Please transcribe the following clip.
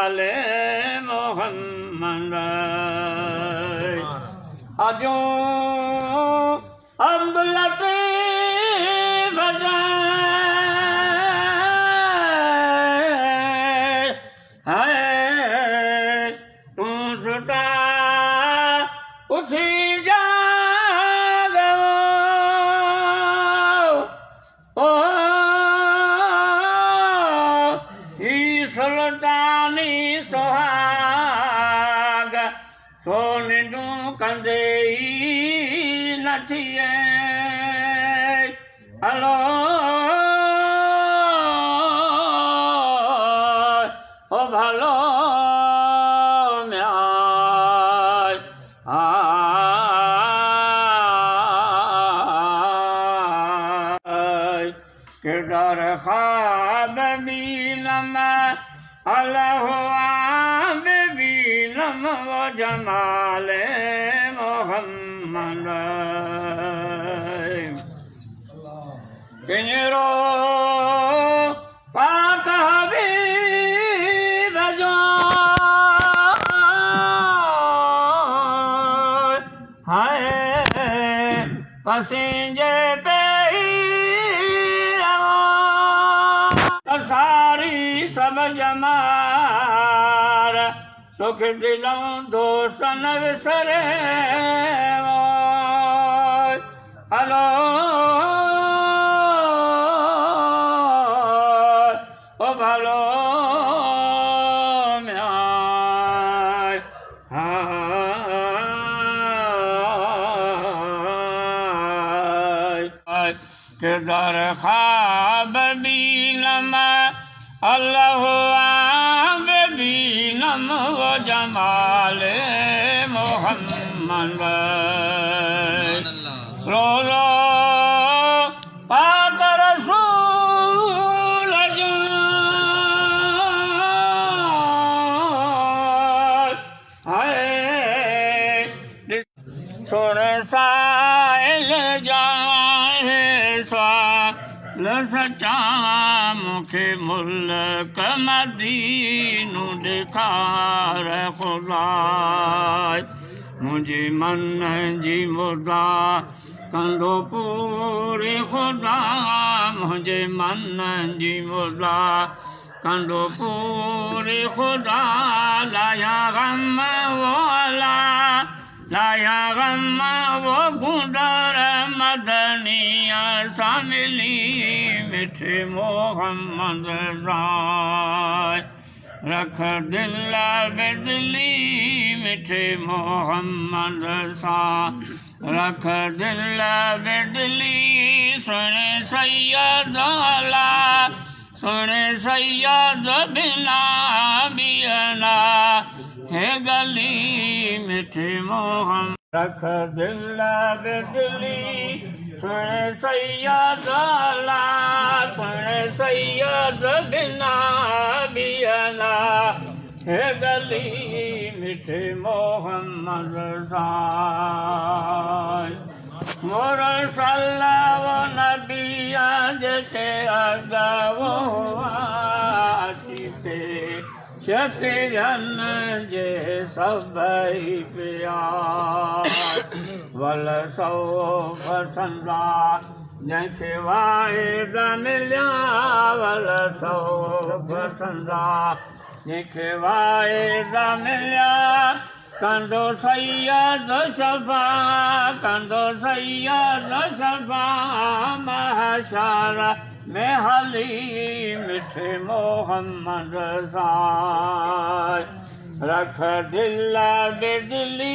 जमाले मोहम्मद अजो अब्दुल्लती बजा है तू सुता उठी जा सुल्तानी सुहाग सोने कंदे नथिए हलो ओ भलो किरदार ख्वाब बीलम अल्लाह बीलम वो जमाले मोहम्मद किन्रो पाक हबीब जो हाय पसीजे पे सारी सब जमार सुख दिलों दोस्तन विसरे हलो ओ भलो किरदार ख्वाब बीलम अल्लाह बीलम वो जमाले मोहम्मद रोज़ो पाक रसूल है सुन साइल जाए सच्चा मुखे मुल्क मदीनू ॾेखार खुदा मुझे मन जी मुदा कंदो पूरी खुदा मुझे मन जी मुदा कंदो पूरी खुदा लाया गम वो अला लाया गम वो गुदर मदनिया सामिली मिठे मोहम्मद साय रख दिल बेदली मिठे मोहम्मद सा रख दिल बेदली सुने सैयद अला सुने सैयद बिना बियना है गली मिठे मोहम्मद रख दिल बेदली सुने सैयद अला सुने सैयद बिना बियना है गली मिठे मोहम्मद साय मोर सल्लल्लाहु नबिया जैसे अगवो आती शकिरन जे सभई प्यार वल सौ पसंदा जंहिंखे वाइद मिलिया वल सौ पसंदा जंहिंखे वाइद मिलिया कंदो सैयद शफा कंदो सैयद शफा महशर में हली मिठे मोहम्मद साय रख दिल बेदली